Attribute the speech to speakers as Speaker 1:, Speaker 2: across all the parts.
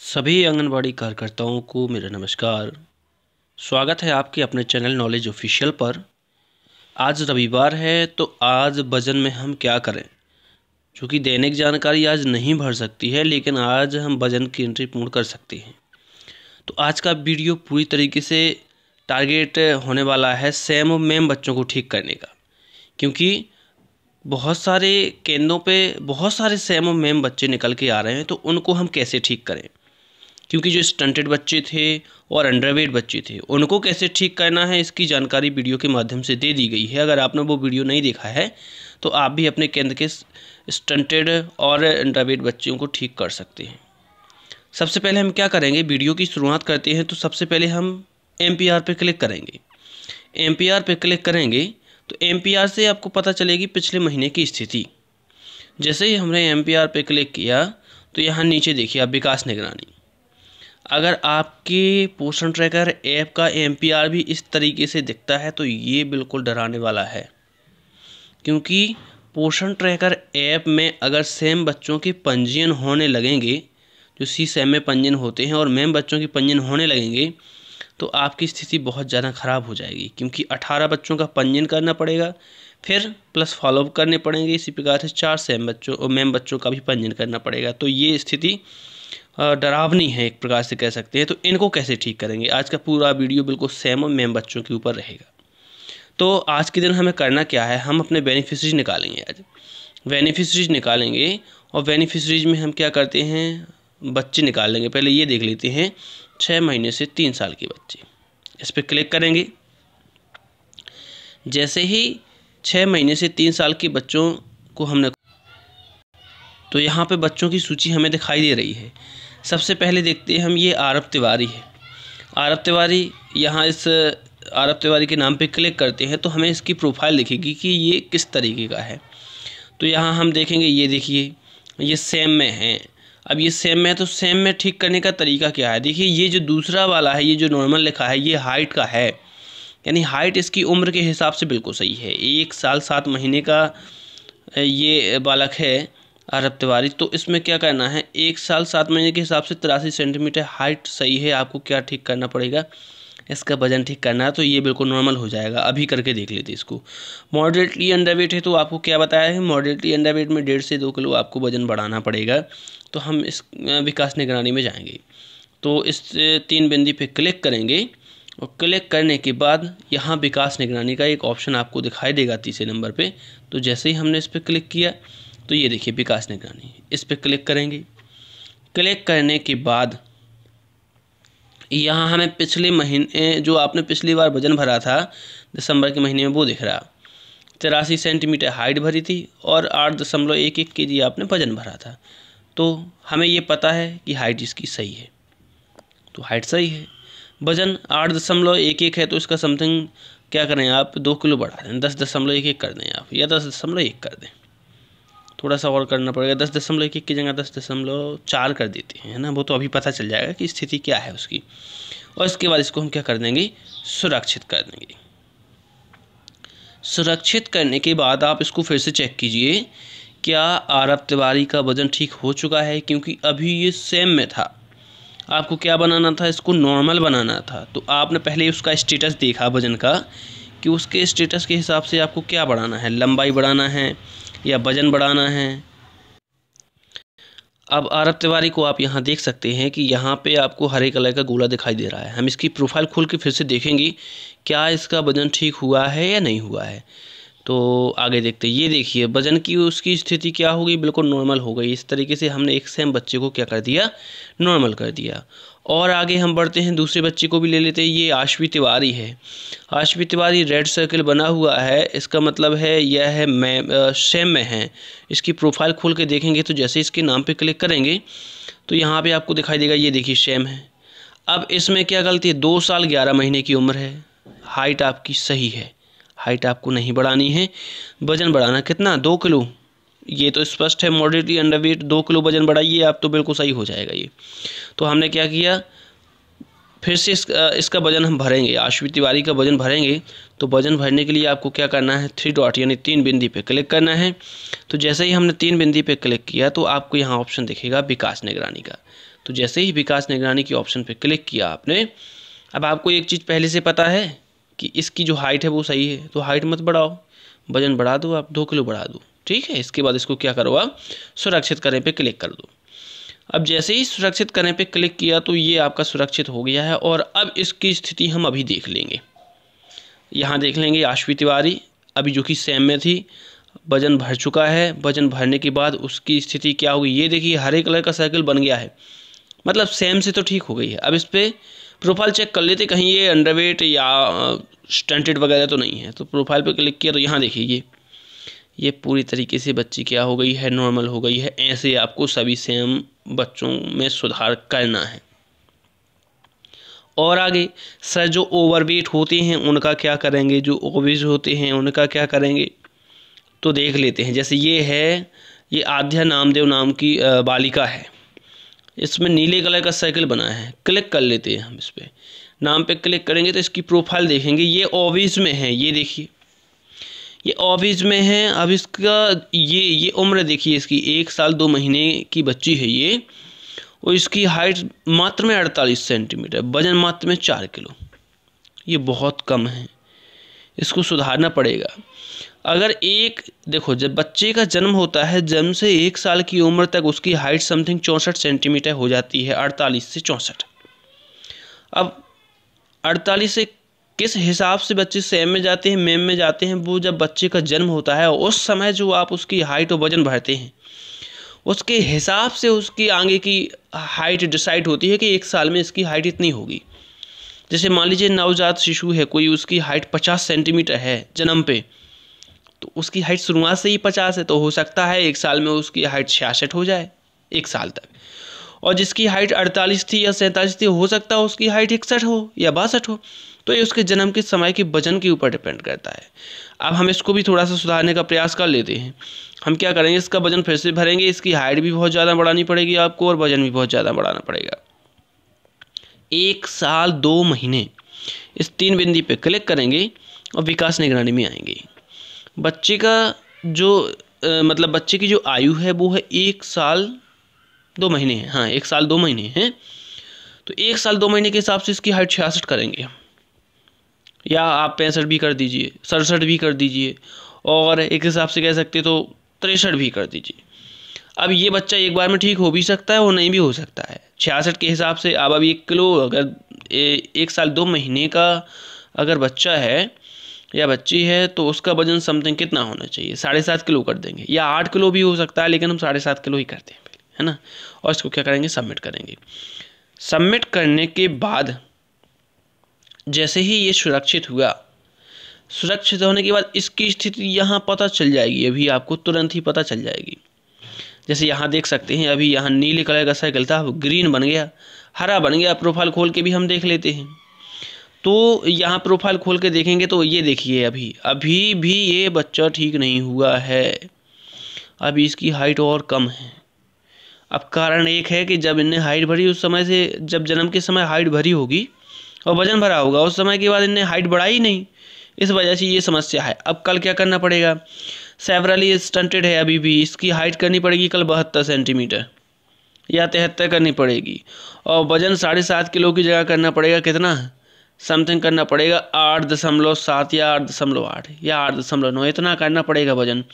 Speaker 1: सभी आंगनबाड़ी कार्यकर्ताओं को मेरा नमस्कार। स्वागत है आपके अपने चैनल नॉलेज ऑफिशियल पर। आज रविवार है तो आज वज़न में हम क्या करें, क्योंकि दैनिक जानकारी आज नहीं भर सकती है, लेकिन आज हम वज़न की एंट्री पूर्ण कर सकते हैं। तो आज का वीडियो पूरी तरीके से टारगेट होने वाला है सैम और मैम बच्चों को ठीक करने का, क्योंकि बहुत सारे केंद्रों पे बहुत सारे सैम और मैम बच्चे निकल के आ रहे हैं। तो उनको हम कैसे ठीक करें, क्योंकि जो स्टंटेड बच्चे थे और अंडरवेट बच्चे थे उनको कैसे ठीक करना है, इसकी जानकारी वीडियो के माध्यम से दे दी गई है। अगर आपने वो वीडियो नहीं देखा है तो आप भी अपने केंद्र के स्टंटेड और अंडरवेट बच्चों को ठीक कर सकते हैं। सबसे पहले हम क्या करेंगे, वीडियो की शुरुआत करते हैं। तो सबसे पहले हम MPR पे क्लिक करेंगे। MPR पे क्लिक करेंगे तो MPR से आपको पता चलेगी पिछले महीने की स्थिति। जैसे ही हमने MPR पे क्लिक किया तो यहाँ नीचे देखिए आप विकास निगरानी। अगर आपके पोषण ट्रैकर ऐप का MPR भी इस तरीके से दिखता है तो ये बिल्कुल डराने वाला है, क्योंकि पोषण ट्रैकर ऐप में अगर सैम बच्चों के पंजीयन होने लगेंगे, जो सी सैम में पंजीयन होते हैं, और मैम बच्चों के पंजीयन होने लगेंगे तो आपकी स्थिति बहुत ज़्यादा ख़राब हो जाएगी, क्योंकि 18 बच्चों का पंजीयन करना पड़ेगा, फिर प्लस फॉलोअप करने पड़ेंगे। इसी प्रकार से 4 सैम बच्चों और मैम बच्चों का भी पंजीयन करना पड़ेगा। तो ये स्थिति डरावनी है, एक प्रकार से कह सकते हैं। तो इनको कैसे ठीक करेंगे, आज का पूरा वीडियो बिल्कुल सैम और मैम बच्चों के ऊपर रहेगा। तो आज के दिन हमें करना क्या है, हम अपने बेनिफिशरीज निकालेंगे। आज बेनिफिशरीज निकालेंगे और बेनिफिशरीज में हम क्या करते हैं, बच्चे निकाल लेंगे। पहले ये देख लेते हैं 6 महीने से 3 साल के बच्चे। इस पर क्लिक करेंगे। जैसे ही 6 महीने से 3 साल के बच्चों को हमने, तो यहाँ पे बच्चों की सूची हमें दिखाई दे रही है। सबसे पहले देखते हैं हम, ये आरव तिवारी है। आरव तिवारी, यहाँ इस आरव तिवारी के नाम पे क्लिक करते हैं तो हमें इसकी प्रोफाइल दिखेगी कि ये किस तरीके का है। तो यहाँ हम देखेंगे, ये देखिए ये सैम में है। अब ये सैम में है तो सैम में ठीक करने का तरीका क्या है, देखिए ये जो दूसरा वाला है, ये जो नॉर्मल लिखा है, ये हाइट का है, यानी हाइट इसकी उम्र के हिसाब से बिल्कुल सही है। 1 साल 7 महीने का ये बालक है आरव तिवारी। तो इसमें क्या करना है, 1 साल 7 महीने के हिसाब से 83 सेंटीमीटर हाइट सही है। आपको क्या ठीक करना पड़ेगा, इसका वजन ठीक करना है। तो ये बिल्कुल नॉर्मल हो जाएगा। अभी करके देख लेते इसको। मॉडरेटली अंडरवेट है तो आपको क्या बताया है, मॉडरेटली अंडरवेट में 1.5 से 2 किलो आपको वजन बढ़ाना पड़ेगा। तो हम इस विकास निगरानी में जाएंगे तो इस 3 बिंदु पे क्लिक करेंगे और क्लिक करने के बाद यहाँ विकास निगरानी का एक ऑप्शन आपको दिखाई देगा तीसरे नंबर पे। तो जैसे ही हमने इस पर क्लिक किया तो ये देखिए विकास निगरानी, इस पर क्लिक करेंगे। क्लिक करने के बाद यहाँ हमें पिछले महीने जो आपने पिछली बार वजन भरा था दिसंबर के महीने में वो दिख रहा। 83 सेंटीमीटर हाइट भरी थी और 8.11 kg आपने वजन भरा था। तो हमें ये पता है कि हाइट इसकी सही है, तो हाइट सही है। वजन 8.11 है तो इसका समथिंग क्या करें आप, 2 किलो बढ़ा दें, 10.11 कर दें आप, या 10.1 कर दें। थोड़ा सा और करना पड़ेगा, 10.1 की जगह 10.4 कर देते हैं, है ना। वो तो अभी पता चल जाएगा कि स्थिति क्या है उसकी। और इसके बाद इसको हम क्या कर देंगे, सुरक्षित कर देंगे। सुरक्षित करने के बाद आप इसको फिर से चेक कीजिए, क्या आरव तिवारी का वजन ठीक हो चुका है, क्योंकि अभी ये सेम में था। आपको क्या बनाना था, इसको नॉर्मल बनाना था। तो आपने पहले उसका स्टेटस देखा वजन का, कि उसके स्टेटस के हिसाब से आपको क्या बढ़ाना है, लंबाई बढ़ाना है या वजन बढ़ाना है। अब आरव तिवारी को आप यहाँ देख सकते हैं कि यहाँ पे आपको हरे कलर का गोला दिखाई दे रहा है। हम इसकी प्रोफाइल खोल के फिर से देखेंगे क्या इसका वजन ठीक हुआ है या नहीं हुआ है। तो आगे देखते हैं, ये देखिए वजन की उसकी स्थिति क्या हो गई, बिल्कुल नॉर्मल हो गई। इस तरीके से हमने एक सैम बच्चे को क्या कर दिया, नॉर्मल कर दिया। और आगे हम बढ़ते हैं, दूसरे बच्चे को भी ले लेते हैं। ये आश्वी तिवारी है। आश्वी तिवारी रेड सर्कल बना हुआ है, इसका मतलब है यह है सैम में है। इसकी प्रोफाइल खोल के देखेंगे तो जैसे इसके नाम पे क्लिक करेंगे तो यहाँ पे आपको दिखाई देगा, ये देखिए सैम है। अब इसमें क्या गलती है, 2 साल 11 महीने की उम्र है, हाइट आपकी सही है, हाइट आपको नहीं बढ़ानी है। वजन बढ़ाना कितना, 2 किलो, ये तो स्पष्ट है। मॉडरेटली अंडरवेट 2 किलो वजन बढ़ाइए आप तो बिल्कुल सही हो जाएगा ये। तो हमने क्या किया, फिर से इसका वजन हम भरेंगे, आश्वी तिवारी का वजन भरेंगे। तो वजन भरने के लिए आपको क्या करना है, 3 डॉट यानी 3 बिंदु पे क्लिक करना है। तो जैसे ही हमने 3 बिंदु पे क्लिक किया तो आपको यहाँ ऑप्शन दिखेगा विकास निगरानी का। तो जैसे ही विकास निगरानी के ऑप्शन पे क्लिक किया आपने, अब आपको एक चीज़ पहले से पता है कि इसकी जो हाइट है वो सही है, तो हाइट मत बढ़ाओ, वजन बढ़ा दो, आप 2 किलो बढ़ा दो, ठीक है। इसके बाद इसको क्या करो, आप सुरक्षित करने पे क्लिक कर दो। अब जैसे ही सुरक्षित करने पे क्लिक किया तो ये आपका सुरक्षित हो गया है। और अब इसकी स्थिति हम अभी देख लेंगे। यहाँ देख लेंगे आश्वी तिवारी अभी जो कि सेम में थी, वजन भर चुका है। वजन भरने के बाद उसकी स्थिति क्या होगी, ये देखिए हरे कलर का सर्कल बन गया है, मतलब सेम से तो ठीक हो गई है। अब इस पर प्रोफाइल चेक कर लेते कहीं ये अंडरवेट या स्टंटेड वगैरह तो नहीं है। तो प्रोफाइल पे क्लिक किया तो यहाँ देखिए ये पूरी तरीके से बच्ची क्या हो गई है, नॉर्मल हो गई है। ऐसे आपको सभी सेम बच्चों में सुधार करना है। और आगे सर जो ओवरवेट होते हैं उनका क्या करेंगे, जो ओबीज होते हैं उनका क्या करेंगे, तो देख लेते हैं। जैसे ये है, ये आध्या नामदेव नाम की बालिका है, इसमें नीले कलर का सर्कल बना है, क्लिक कर लेते हैं हम इस पर। नाम पे क्लिक करेंगे तो इसकी प्रोफाइल देखेंगे, ये ओबीज में है, ये देखिए ये ओबीज में है। अब इसका ये उम्र देखिए इसकी 1 साल 2 महीने की बच्ची है ये, और इसकी हाइट मात्र में 48 सेंटीमीटर, वजन मात्र में 4 किलो, ये बहुत कम है, इसको सुधारना पड़ेगा। अगर एक देखो, जब बच्चे का जन्म होता है, जन्म से 1 साल की उम्र तक उसकी हाइट समथिंग 64 सेंटीमीटर हो जाती है, 48 से 64। अब 48 से किस हिसाब से बच्चे सेम में जाते हैं, मेम में जाते हैं, वो जब बच्चे का जन्म होता है उस समय जो आप उसकी हाइट और वजन भरते हैं उसके हिसाब से उसकी आगे की हाइट डिसाइड होती है कि 1 साल में इसकी हाइट इतनी होगी। जैसे मान लीजिए नवजात शिशु है कोई, उसकी हाइट 50 सेंटीमीटर है जन्म पे, तो उसकी हाइट शुरुआत से ही 50 है, तो हो सकता है 1 साल में उसकी हाइट 66 हो जाए 1 साल तक। और जिसकी हाइट 48 थी या 47 थी, हो सकता है उसकी हाइट 61 हो या 62 हो। तो ये उसके जन्म के समय के वजन के ऊपर डिपेंड करता है। अब हम इसको भी थोड़ा सा सुधारने का प्रयास कर लेते हैं। हम क्या करेंगे, इसका वजन फिर से भरेंगे, इसकी हाइट भी बहुत ज़्यादा बढ़ानी पड़ेगी आपको और वजन भी बहुत ज़्यादा बढ़ाना पड़ेगा। 1 साल 2 महीने, इस 3 बिंदी पे क्लिक करेंगे और विकास निगरानी में आएंगे। बच्चे का जो मतलब बच्चे की जो आयु है वो है 1 साल 2 महीने है, हाँ 1 साल 2 महीने हैं। तो 1 साल 2 महीने के हिसाब से इसकी हाइट 66 करेंगे, या आप 65 भी कर दीजिए, 67 भी कर दीजिए, और एक हिसाब से कह सकते तो 63 भी कर दीजिए। अब ये बच्चा एक बार में ठीक हो भी सकता है और नहीं भी हो सकता है। 66 के हिसाब से अब 1 किलो, अगर 1 साल 2 महीने का अगर बच्चा है या बच्ची है तो उसका वजन समथिंग कितना होना चाहिए, 7.5 किलो कर देंगे, या 8 किलो भी हो सकता है, लेकिन हम 7.5 किलो ही करते हैं पहले, है ना। और इसको क्या करेंगे, सबमिट करेंगे। सबमिट करने के बाद जैसे ही ये सुरक्षित हुआ, सुरक्षित होने के बाद इसकी स्थिति यहाँ पता चल जाएगी, अभी आपको तुरंत ही पता चल जाएगी। जैसे यहाँ देख सकते हैं, अभी यहाँ नीले कलर का सर्कल था, वो ग्रीन बन गया, हरा बन गया। प्रोफाइल खोल के भी हम देख लेते हैं। तो यहाँ प्रोफाइल खोल के देखेंगे तो ये देखिए अभी भी ये बच्चा ठीक नहीं हुआ है, अभी इसकी हाइट और कम है। अब कारण एक है कि जब इनने हाइट भरी उस समय से, जब जन्म के समय हाइट भरी होगी और वजन भरा होगा, उस समय के बाद इनने हाइट बढ़ाई नहीं, इस वजह से ये समस्या है। अब कल क्या करना पड़ेगा, सेवरली स्टंटेड है अभी भी, इसकी हाइट करनी पड़ेगी कल 72 सेंटीमीटर या 73 करनी पड़ेगी, और वजन 7.5 किलो की जगह करना पड़ेगा कितना, समथिंग करना पड़ेगा 8.7 या 8.8 या 8.9, इतना करना पड़ेगा वजन,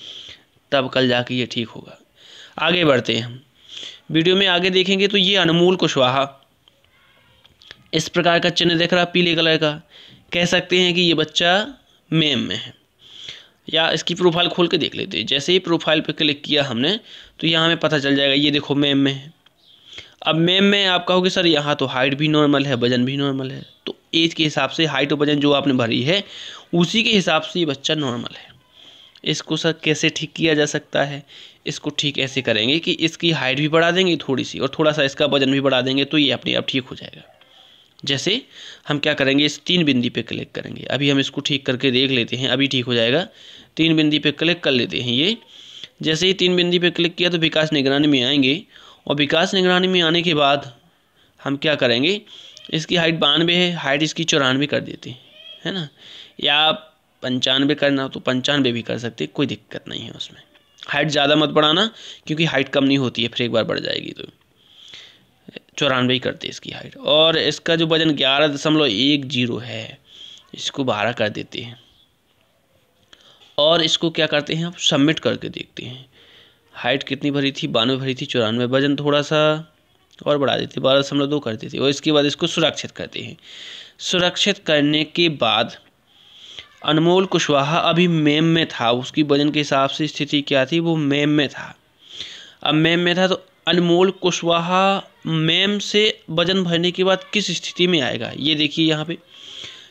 Speaker 1: तब कल जाके ये ठीक होगा। आगे बढ़ते हैं हम, वीडियो में आगे देखेंगे तो ये अनमोल कुशवाहा, इस प्रकार का चिन्ह दिख रहा पीले कलर का, कह सकते हैं कि ये बच्चा मेम में है। या इसकी प्रोफाइल खोल के देख लेते हैं। जैसे ही प्रोफाइल पे क्लिक किया हमने तो यहाँ हमें पता चल जाएगा, ये देखो मेम में है। अब मेम में आप कहोगे सर यहाँ तो हाइट भी नॉर्मल है, वजन भी नॉर्मल है, तो एज के हिसाब से हाइट और वजन जो आपने भरी है उसी के हिसाब से ये बच्चा नॉर्मल है। इसको सर कैसे ठीक किया जा सकता है, इसको ठीक ऐसे करेंगे कि इसकी हाइट भी बढ़ा देंगे थोड़ी सी, और थोड़ा सा इसका वजन भी बढ़ा देंगे, तो ये अपने आप ठीक हो जाएगा। जैसे हम क्या करेंगे, इस 3 बिंदी पे क्लिक करेंगे। अभी हम इसको ठीक करके देख लेते हैं, अभी ठीक हो जाएगा। 3 बिंदी पे क्लिक कर लेते हैं ये। जैसे ही 3 बिंदी पे क्लिक किया तो विकास निगरानी में आएंगे, और विकास निगरानी में आने के बाद हम क्या करेंगे, इसकी हाइट 92 है, हाइट इसकी 94 कर देते हैं, है ना, या 95 करना तो 95 भी कर सकते, कोई दिक्कत नहीं है उसमें। हाइट ज़्यादा मत बढ़ाना, क्योंकि हाइट कम नहीं होती है, फिर एक बार बढ़ जाएगी तो। 94 करते हैं इसकी हाइट। और इसका जो वजन 11.10 है, इसको 12 कर देते हैं और इसको क्या करते हैं, अब सबमिट करके देखते हैं। हाइट कितनी भरी थी, 92 भरी थी, 94। वजन थोड़ा सा और बढ़ा देते, 12.2 कर देते और इसके बाद इसको सुरक्षित करते हैं। सुरक्षित करने के बाद अनमोल कुशवाहा अभी मेम में था, उसकी वजन के हिसाब से स्थिति क्या थी, वो मेम में था। अब मेम में था तो अनमोल कुशवाहा मेम से वजन भरने के बाद किस स्थिति में आएगा, ये देखिए यहाँ पे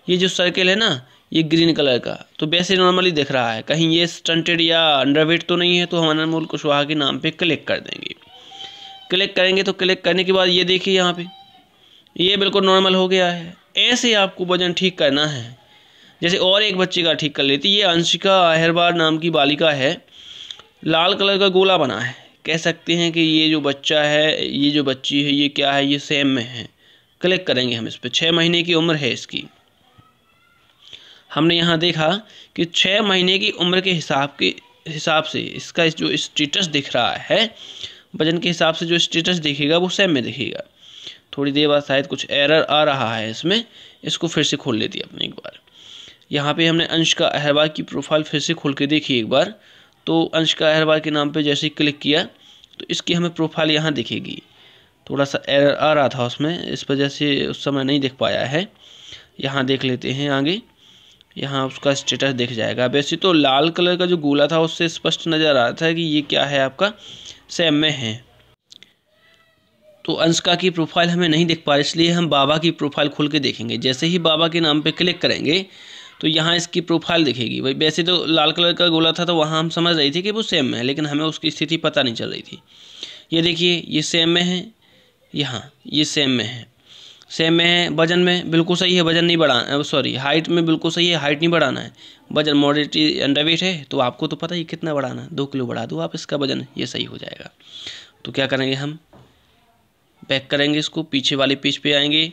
Speaker 1: ये जो सर्कल है ना, ये ग्रीन कलर का, तो वैसे नॉर्मली दिख रहा है, कहीं ये स्टंटेड या अंडरवेट तो नहीं है। तो हम अनमोल कुशवाहा के नाम पे क्लिक कर देंगे। क्लिक करेंगे तो क्लिक करने के बाद ये देखिए यहाँ पे ये बिल्कुल नॉर्मल हो गया है। ऐसे आपको वजन ठीक करना है। जैसे और एक बच्चे का ठीक कर लेती, ये अंशिका अहिरवार नाम की बालिका है, लाल कलर का गोला बना है। कह सकते हैं कि ये जो बच्चा है, ये जो बच्ची है, ये क्या है, ये सेम में है। क्लिक करेंगे हम इस पर, 6 महीने की उम्र है इसकी। हमने यहाँ देखा कि 6 महीने की उम्र के हिसाब से इसका जो स्टेटस दिख रहा है, वजन के हिसाब से जो स्टेटस दिखेगा वो सेम में दिखेगा। थोड़ी देर बाद शायद कुछ एरर आ रहा है इसमें, इसको फिर से खोल लेती है अपने एक बार। यहाँ पे हमने अंशिका अहिरवार की प्रोफाइल फिर से खोल के देखी एक बार, तो अंशिका अहिरवार के नाम पे जैसे ही क्लिक किया तो इसकी हमें प्रोफाइल यहाँ दिखेगी। थोड़ा सा एरर आ रहा था उसमें, इस वजह से उस समय नहीं दिख पाया है। यहाँ देख लेते हैं आगे, यहाँ उसका स्टेटस दिख जाएगा। वैसे तो लाल कलर का जो गोला था उससे स्पष्ट नज़र आ रहा था कि ये क्या है, आपका सेम में है। तो अंशिका की प्रोफाइल हमें नहीं दिख पा रही, इसलिए हम बाबा की प्रोफाइल खोल के देखेंगे। जैसे ही बाबा के नाम पे क्लिक करेंगे तो यहाँ इसकी प्रोफाइल दिखेगी। भाई वैसे तो लाल कलर का गोला था तो वहाँ हम समझ रहे थे कि वो सेम में है, लेकिन हमें उसकी स्थिति पता नहीं चल रही थी। ये देखिए ये सेम में है, यहाँ ये सेम में है, सेम में है। वजन में बिल्कुल सही है, वजन नहीं बढ़ाना, सॉरी हाइट में बिल्कुल सही है, हाइट नहीं बढ़ाना है। वजन मॉडरेटली अंडरवेट है, तो आपको तो पता ही कितना बढ़ाना है, 2 किलो बढ़ा दो आप इसका वजन, ये सही हो जाएगा। तो क्या करेंगे, हम बैक करेंगे, इसको पीछे वाले पेज पे आएंगे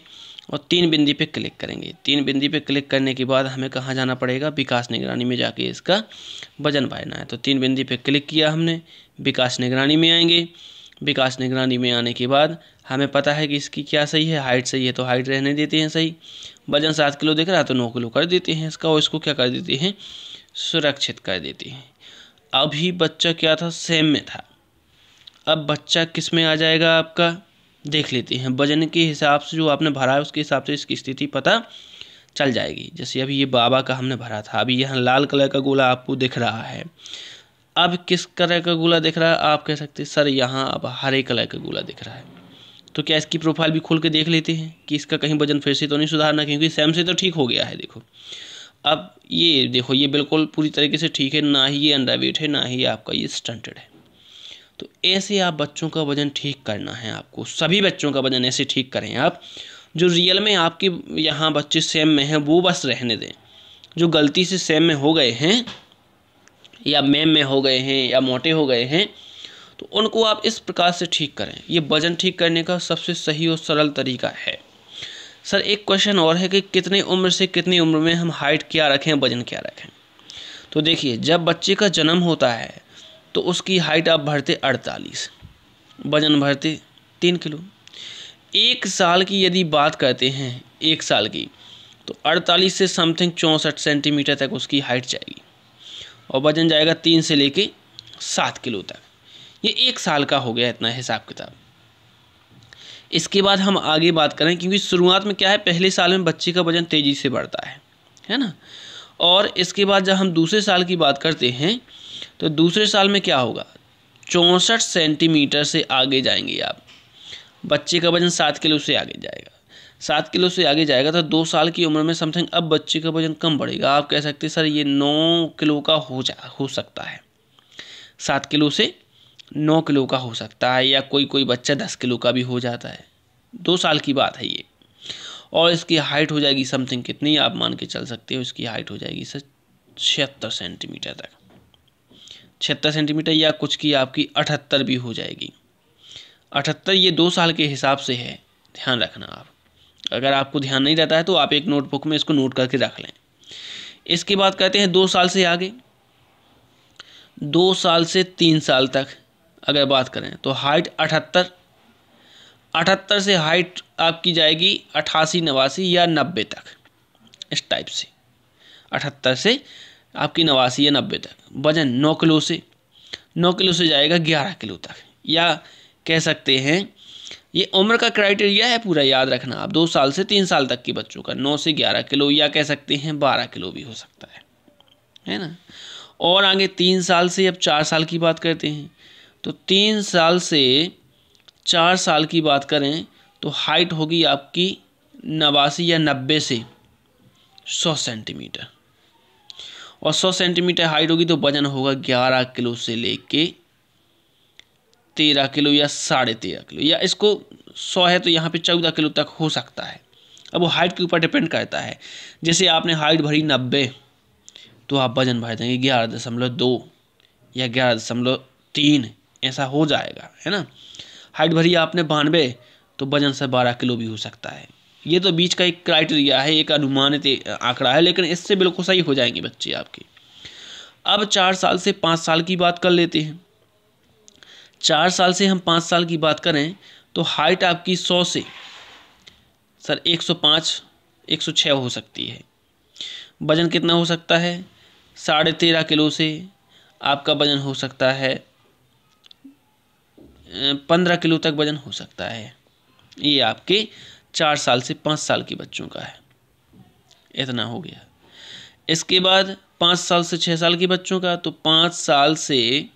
Speaker 1: और 3 बिंदी पे क्लिक करेंगे। 3 बिंदी पे क्लिक करने के बाद हमें कहाँ जाना पड़ेगा, विकास निगरानी में जाके इसका वजन पाना है। तो 3 बिंदी पे क्लिक किया हमने, विकास निगरानी में आएंगे। विकास निगरानी में आने के बाद हमें पता है कि इसकी क्या सही है, हाइट सही है तो हाइट रहने देते हैं सही। वजन 7 किलो दिख रहा है तो 9 किलो कर देते हैं इसका, और इसको क्या कर देते हैं, सुरक्षित कर देते हैं। अभी बच्चा क्या था, सेम में था। अब बच्चा किस में आ जाएगा आपका, देख लेते हैं। वजन के हिसाब से जो आपने भरा है उसके हिसाब से इसकी स्थिति पता चल जाएगी। जैसे अभी ये बाबा का हमने भरा था, अभी यहाँ लाल कलर का गोला आपको दिख रहा है। अब किस कलर का गोला दिख रहा है, आप कह सकते हैं सर यहाँ अब हरे कलर का गोला दिख रहा है। तो क्या इसकी प्रोफाइल भी खोल के देख लेते हैं कि इसका कहीं वजन फिर से तो नहीं सुधारना, क्योंकि सेम से तो ठीक हो गया है। देखो अब ये देखो, ये बिल्कुल पूरी तरीके से ठीक है, ना ही ये अंडरवेट है, ना ही आपका ये स्टंटेड है। तो ऐसे आप बच्चों का वजन ठीक करना है आपको, सभी बच्चों का वजन ऐसे ठीक करें आप। जो रियल में आपके यहाँ बच्चे सेम में हैं वो बस रहने दें। जो गलती से सेम में हो गए हैं या मेम में हो गए हैं या मोटे हो गए हैं, तो उनको आप इस प्रकार से ठीक करें। ये वजन ठीक करने का सबसे सही और सरल तरीका है। सर एक क्वेश्चन और है कि कितनी उम्र से कितनी उम्र में हम हाइट क्या रखें, वजन क्या रखें। तो देखिए जब बच्चे का जन्म होता है तो उसकी हाइट आप भरते 48, वजन भरते 3 किलो। 1 साल की यदि बात करते हैं, 1 साल की, तो 48 से समथिंग 64 सेंटीमीटर तक उसकी हाइट जाएगी और वजन जाएगा 3 से लेके 7 किलो तक। ये 1 साल का हो गया इतना हिसाब किताब। इसके बाद हम आगे बात करें, क्योंकि शुरुआत में क्या है, पहले साल में बच्चे का वजन तेज़ी से बढ़ता है ना। और इसके बाद जब हम दूसरे साल की बात करते हैं तो दूसरे साल में क्या होगा, 64 सेंटीमीटर से आगे जाएंगे आप, बच्चे का वजन 7 किलो से आगे जाएगा। 7 किलो से आगे जाएगा तो 2 साल की उम्र में समथिंग अब बच्चे का वजन कम बढ़ेगा। आप कह सकते हैं सर ये 9 किलो का हो सकता है, 7 किलो से 9 किलो का हो सकता है, या कोई बच्चा 10 किलो का भी हो जाता है। 2 साल की बात है ये। और इसकी हाइट हो जाएगी समथिंग कितनी, आप मान के चल सकते हो, इसकी हाइट हो जाएगी सर 76 सेंटीमीटर तक, 76 सेंटीमीटर, या कुछ की आपकी 78 भी हो जाएगी। 78 ये 2 साल के हिसाब से है, ध्यान रखना आप। अगर आपको ध्यान नहीं रहता है तो आप एक नोटबुक में इसको नोट करके रख लें। इसकी बात करते हैं 2 साल से आगे, 2 साल से 3 साल तक अगर बात करें तो हाइट 78, 78 से हाइट आपकी जाएगी 88, 89 या 90 तक, इस टाइप से 78 से आपकी 89 या 90 तक। वजन 9 किलो से 9 किलो से जाएगा 11 किलो तक, या कह सकते हैं ये उम्र का क्राइटेरिया है पूरा, याद रखना आप। 2 साल से 3 साल तक के बच्चों का 9 से 11 किलो, या कह सकते हैं 12 किलो भी हो सकता है ना। और आगे 3 साल से अब 4 साल की बात करते हैं, तो 3 साल से 4 साल की बात करें तो हाइट होगी आपकी 89 या 90 से 100 सेंटीमीटर, और 100 सेंटीमीटर हाइट होगी तो वजन होगा 11 किलो से लेके 13 किलो या 13.5 किलो, या इसको 100 है तो यहाँ पे 14 किलो तक हो सकता है। अब वो हाइट के ऊपर डिपेंड करता है। जैसे आपने हाइट भरी 90 तो आप वजन भर देंगे 11.2 या 11.3, ऐसा हो जाएगा, है ना। हाइट भरी आपने 92 तो वजन से 12 किलो भी हो सकता है। ये तो बीच का एक क्राइटेरिया है, एक अनुमानित आंकड़ा है, लेकिन इससे बिल्कुल सही हो जाएंगे बच्चे आपके। अब 4 साल से 5 साल की बात कर लेते हैं। 4 साल से हम 5 साल की बात करें तो हाइट आपकी 100 से 105, 106 हो सकती है। वजन कितना हो सकता है? 13.5 किलो से आपका वजन हो सकता है 15 किलो तक वजन हो सकता है। ये आपके 4 साल से 5 साल के बच्चों का है, इतना हो गया। इसके बाद 5 साल से 6 साल के बच्चों का, तो 5 साल से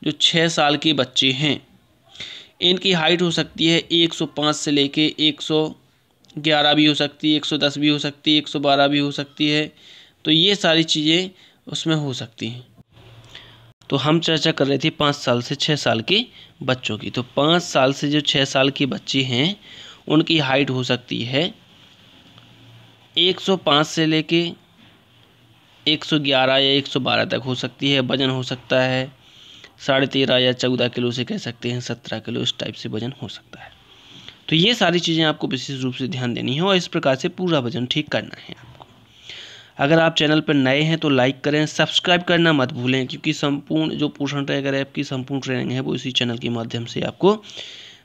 Speaker 1: जो 6 साल के बच्चे हैं इनकी हाइट हो सकती है 105 से लेके 111 भी हो सकती है, 110 भी हो सकती है, 112 भी हो सकती है। तो ये सारी चीज़ें उसमें हो सकती हैं। तो हम चर्चा कर रहे थे 5 साल से 6 साल के बच्चों की। तो 5 साल से जो 6 साल के बच्चे हैं उनकी हाइट हो सकती है 105 से लेके 111 या 112 तक हो सकती है। वजन हो सकता है 13.5 या 14 किलो से कह सकते हैं 17 किलो, इस टाइप से वजन हो सकता है। तो ये सारी चीज़ें आपको विशेष रूप से ध्यान देनी है और इस प्रकार से पूरा वजन ठीक करना है आपको। अगर आप चैनल पर नए हैं तो लाइक करें, सब्सक्राइब करना मत भूलें, क्योंकि संपूर्ण जो पोषण ट्रैकर ऐप की संपूर्ण ट्रेनिंग है वो इसी चैनल के माध्यम से आपको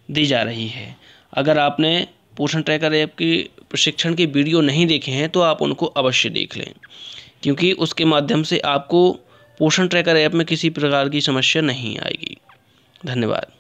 Speaker 1: दी जा रही है। अगर आपने पोषण ट्रैकर ऐप की प्रशिक्षण के वीडियो नहीं देखे हैं तो आप उनको अवश्य देख लें, क्योंकि उसके माध्यम से आपको पोषण ट्रैकर ऐप में किसी प्रकार की समस्या नहीं आएगी। धन्यवाद।